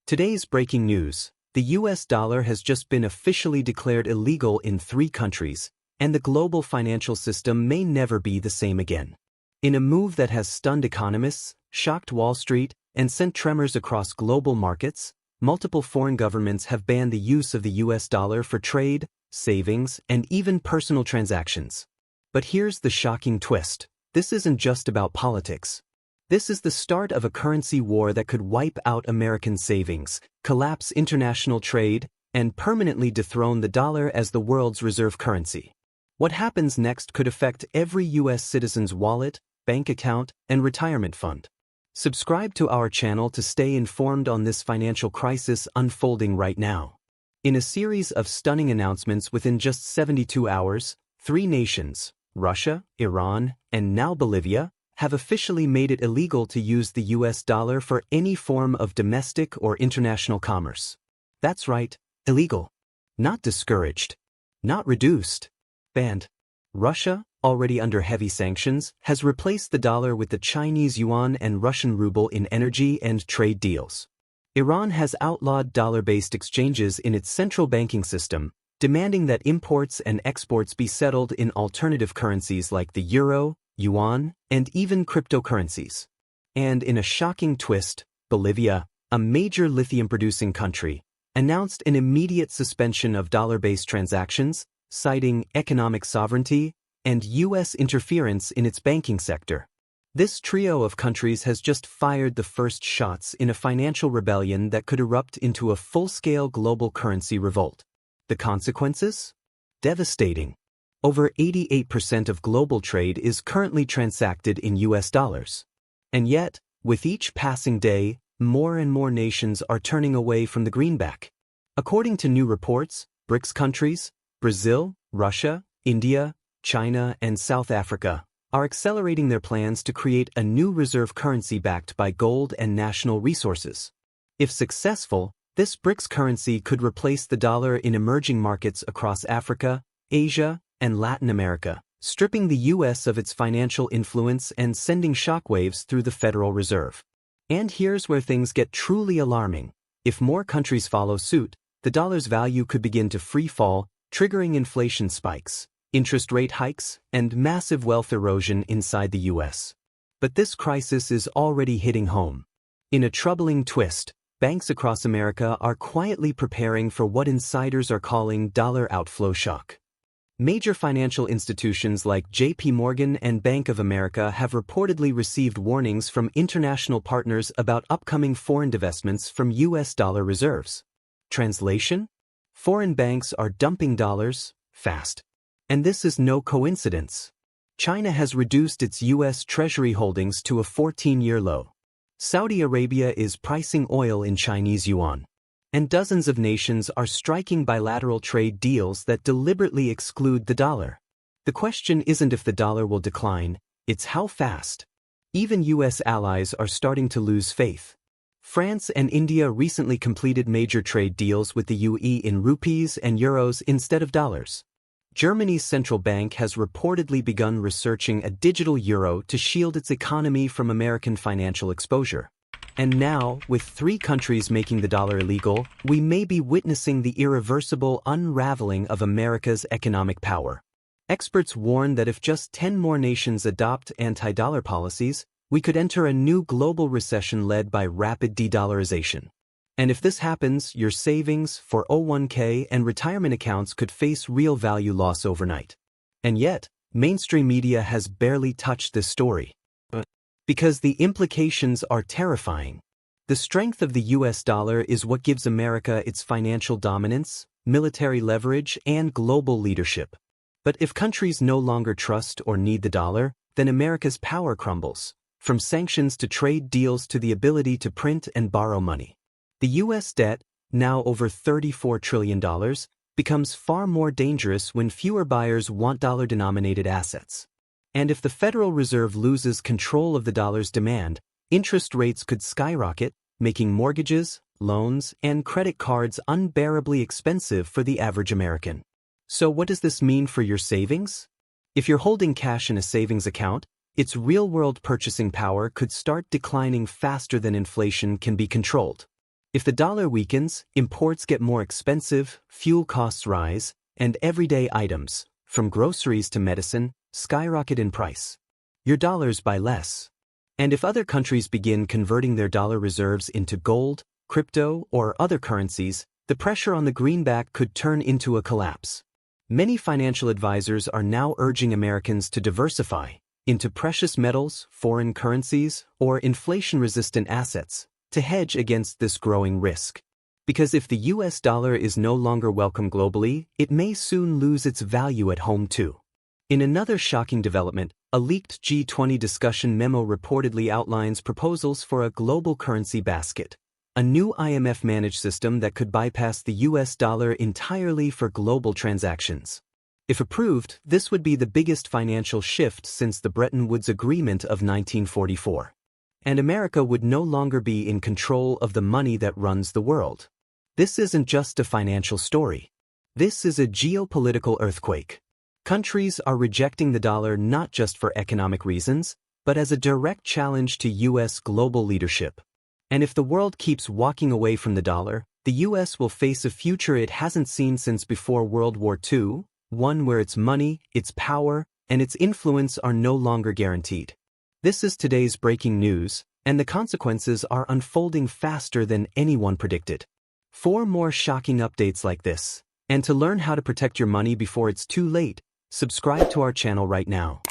Today's breaking news: the US dollar has just been officially declared illegal in 3 countries, and the global financial system may never be the same again. In a move that has stunned economists, shocked Wall Street, and sent tremors across global markets, multiple foreign governments have banned the use of the US dollar for trade, savings, and even personal transactions. But here's the shocking twist: this isn't just about politics. This is the start of a currency war that could wipe out American savings, collapse international trade, and permanently dethrone the dollar as the world's reserve currency. What happens next could affect every U.S. citizen's wallet, bank account, and retirement fund. Subscribe to our channel to stay informed on this financial crisis unfolding right now. In a series of stunning announcements within just 72 hours, 3 nations, Russia, Iran, and now Bolivia, have officially made it illegal to use the US dollar for any form of domestic or international commerce. That's right, illegal. Not discouraged. Not reduced. Banned. Russia, already under heavy sanctions, has replaced the dollar with the Chinese yuan and Russian ruble in energy and trade deals. Iran has outlawed dollar-based exchanges in its central banking system, demanding that imports and exports be settled in alternative currencies like the euro, yuan, and even cryptocurrencies. And in a shocking twist, Bolivia, a major lithium-producing country, announced an immediate suspension of dollar-based transactions, citing economic sovereignty and U.S. interference in its banking sector. This trio of countries has just fired the first shots in a financial rebellion that could erupt into a full-scale global currency revolt. The consequences? Devastating. Over 88% of global trade is currently transacted in US dollars. And yet, with each passing day, more and more nations are turning away from the greenback. According to new reports, BRICS countries, Brazil, Russia, India, China, and South Africa, are accelerating their plans to create a new reserve currency backed by gold and national resources. If successful, this BRICS currency could replace the dollar in emerging markets across Africa, Asia, and Latin America, stripping the U.S. of its financial influence and sending shockwaves through the Federal Reserve. And here's where things get truly alarming. If more countries follow suit, the dollar's value could begin to free fall, triggering inflation spikes, interest rate hikes, and massive wealth erosion inside the U.S. But this crisis is already hitting home. In a troubling twist, banks across America are quietly preparing for what insiders are calling dollar outflow shock. Major financial institutions like J.P. Morgan and Bank of America have reportedly received warnings from international partners about upcoming foreign divestments from U.S. dollar reserves. Translation? Foreign banks are dumping dollars fast. And this is no coincidence. China has reduced its U.S. Treasury holdings to a 14-year low. Saudi Arabia is pricing oil in Chinese yuan. And dozens of nations are striking bilateral trade deals that deliberately exclude the dollar. The question isn't if the dollar will decline, it's how fast. Even U.S. allies are starting to lose faith. France and India recently completed major trade deals with the UE in rupees and euros instead of dollars. Germany's central bank has reportedly begun researching a digital euro to shield its economy from American financial exposure. And now, with 3 countries making the dollar illegal, we may be witnessing the irreversible unraveling of America's economic power. Experts warn that if just 10 more nations adopt anti-dollar policies, we could enter a new global recession led by rapid de-dollarization. And if this happens, your savings, 401k, and retirement accounts could face real value loss overnight. And yet, mainstream media has barely touched this story. Because the implications are terrifying. The strength of the US dollar is what gives America its financial dominance, military leverage, and global leadership. But if countries no longer trust or need the dollar, then America's power crumbles, from sanctions to trade deals to the ability to print and borrow money. The US debt, now over $34 trillion, becomes far more dangerous when fewer buyers want dollar-denominated assets. And if the Federal Reserve loses control of the dollar's demand, interest rates could skyrocket, making mortgages, loans, and credit cards unbearably expensive for the average American. So what does this mean for your savings? If you're holding cash in a savings account, its real-world purchasing power could start declining faster than inflation can be controlled. If the dollar weakens, imports get more expensive, fuel costs rise, and everyday items, from groceries to medicine, skyrocket in price. Your dollars buy less. And if other countries begin converting their dollar reserves into gold, crypto, or other currencies, the pressure on the greenback could turn into a collapse. Many financial advisors are now urging Americans to diversify into precious metals, foreign currencies, or inflation-resistant assets to hedge against this growing risk. Because if the US dollar is no longer welcome globally, it may soon lose its value at home too. In another shocking development, a leaked G20 discussion memo reportedly outlines proposals for a global currency basket, a new IMF-managed system that could bypass the US dollar entirely for global transactions. If approved, this would be the biggest financial shift since the Bretton Woods Agreement of 1944. And America would no longer be in control of the money that runs the world. This isn't just a financial story. This is a geopolitical earthquake. Countries are rejecting the dollar not just for economic reasons, but as a direct challenge to US global leadership. And if the world keeps walking away from the dollar, the US will face a future it hasn't seen since before World War II, one where its money, its power, and its influence are no longer guaranteed. This is today's breaking news, and the consequences are unfolding faster than anyone predicted. For more shocking updates like this, and to learn how to protect your money before it's too late, subscribe to our channel right now.